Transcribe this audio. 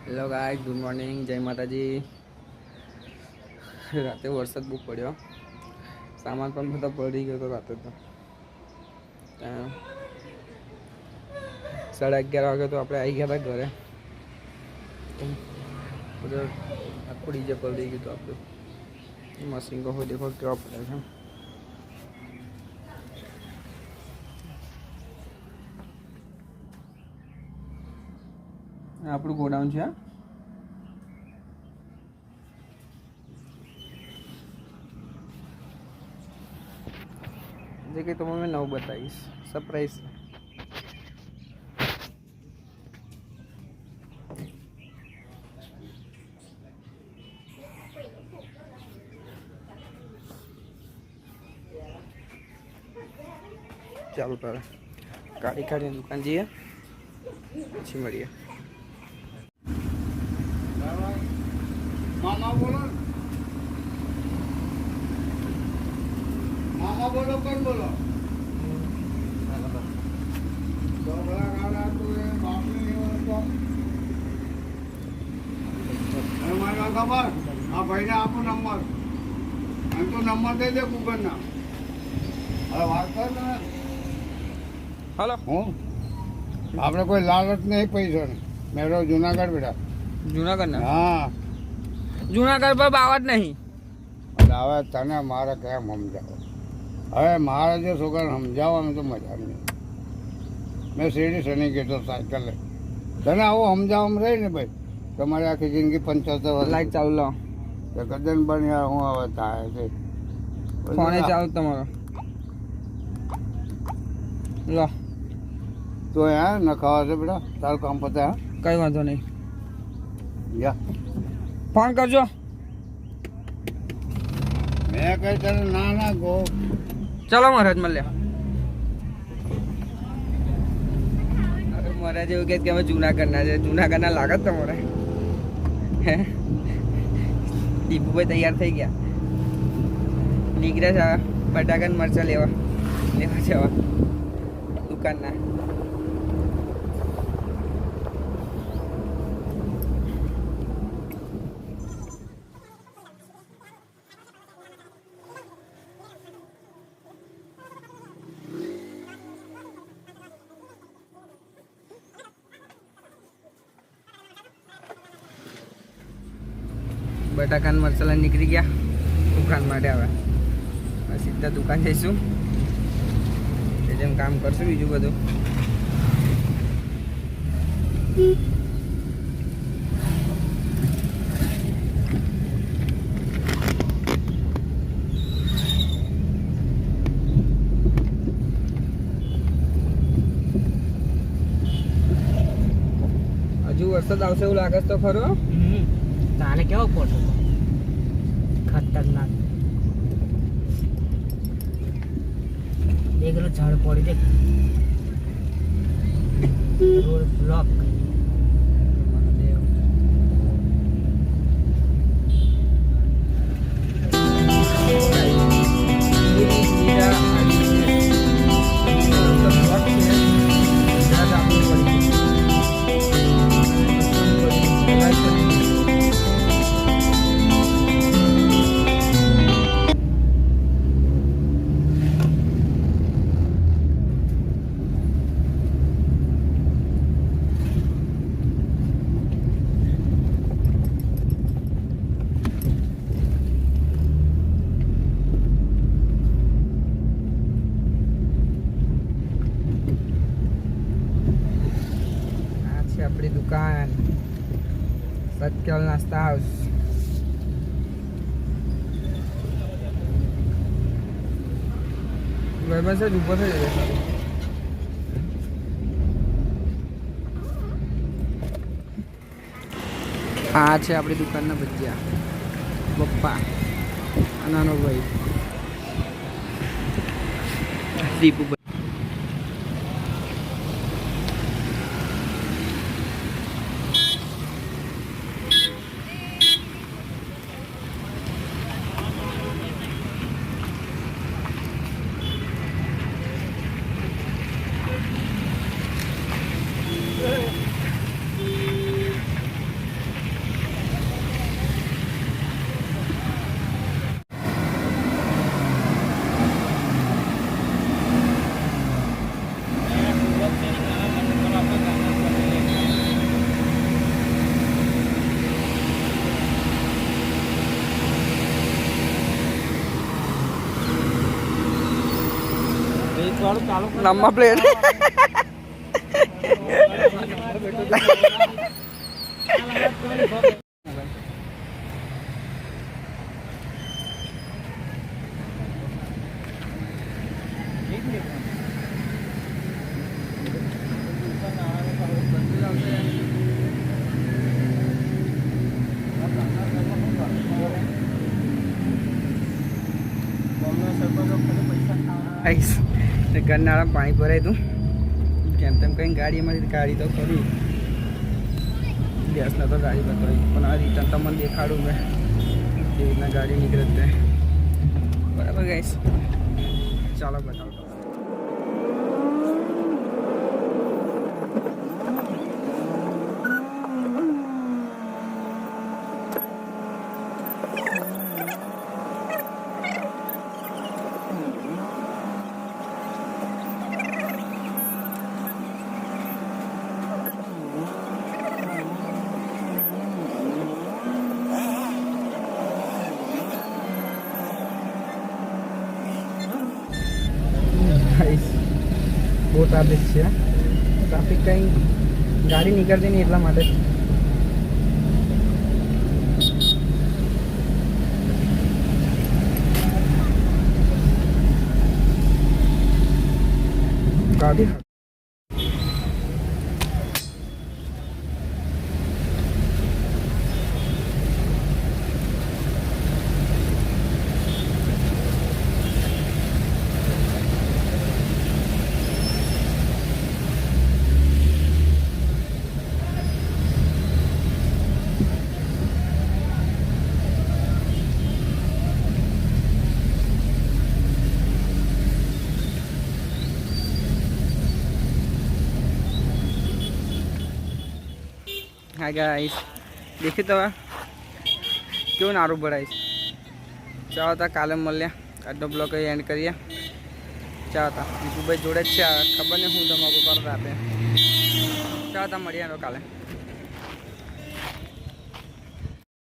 Hello guys, good morning, જય માતાજી। રાતે વરસાદ બહુ પડ્યો, સામાન પણ બધો પડી ગયો હતો રાતે તો। 11:30 વાગે તો આપણે આવી ગયા હતા ઘરે। બધો આખું ડીજે પડી ગયું હતું આપણું। મશીન કહો દેખો કેવા પડે છે। આપણું ગોડાઉન છે। જે કે તમને મેં નવું બતાવીશ, સરપ્રાઈઝ। ચાલો તારે કાળી દુકાન જઈએ, પછી મળીએ। मामा बोलो, मामा बोलो, कौन बोलो? तो बड़ा गाड़ा तो ये बाप नहीं हो तो हमारा खबर हाँ भाई ने आपको नंबर हम तो नंबर दे दे गूगल ना। अरे बात कर ना। हेलो हूँ आपने कोई लालच नहीं पैसा मेरा जूनागढ़ बेटा। जूनागढ़ ना? हाँ जूनागढ़ पर बावत नहीं। હવે તને મારે કેમ સમજાવો? હવે મારે જે છોકરાને સમજાવવાનું તો મજા નહીં। મેં શેરડી શની કીધો સાયકલ લે તને આવું સમજાવવામાં રહી ને ભાઈ તમારી આખી જિંદગી 75 વર્ષ લાઈટ ચાલુ લો તો કદન બન્યા હું હવે થાય છે ફોને ચાલુ તમારો લો તો યાર ન ખાવા છે બેટા તારું કામ પતા કઈ વાંધો નહીં યા ફોન કરજો। મેં કઈ તને ના ના ગો ચલો મહારાજ મળ્યા। મહારાજ એવું કે અમે જૂનાગઢના છે, જૂનાગઢના લાગત તમારે હે? દીપુભાઈ તૈયાર થઈ ગયા, નીકળ્યા છે બટાકા મરચા લેવા જવા દુકાનના। બટાકા મરચાલા નીકળી ગયા દુકાન માટે। હવે સીધા દુકાન જઈશું, જેમ કામ કરશું બીજું બધું। હજુ વરસાદ આવશે એવું લાગે તો ખરો। તાલે કેવો પડતો ખતરનાક દેખલો ઝાડ પડી દે રોડ બ્લોક। આપણી દુકાન સત્યલ નાસ્તા હાઉસ। બસ જ ઉપર થઈ જાય। આ છે આપણી દુકાનના ભજીયા, પપ્પા નાનો ભાઈ દીપુભાઈ। નંબર પ્લેટ ઘરનાળા પાણી ભરાય તું કેમ તેમ કઈ ગાડી અમારી ગાડી તો ખરી ગેસને તો ગાડી બતાવી પણ આ રિટર્ન તમને દેખાડું મેં કેવી રીતના ગાડી નીકળે તે બરાબર ગાઈસ ચાલો બતાવો બહુ ટ્રાફિક છે ટ્રાફિક કંઈ ગાડી નીકળતી નહીં એટલા માટે ગાડી હા ગાઈસ દેખી તો કેવું નારું ભરાઈશ ચાલો તા કાલે મળ્યા આજનો બ્લોગ એન્ડ કરીએ ચાલો તા વિપુભાઈ જોડે જ છે ખબર નહીં હું તમારું પર રાતે ચાલો તા મળીએ કાલે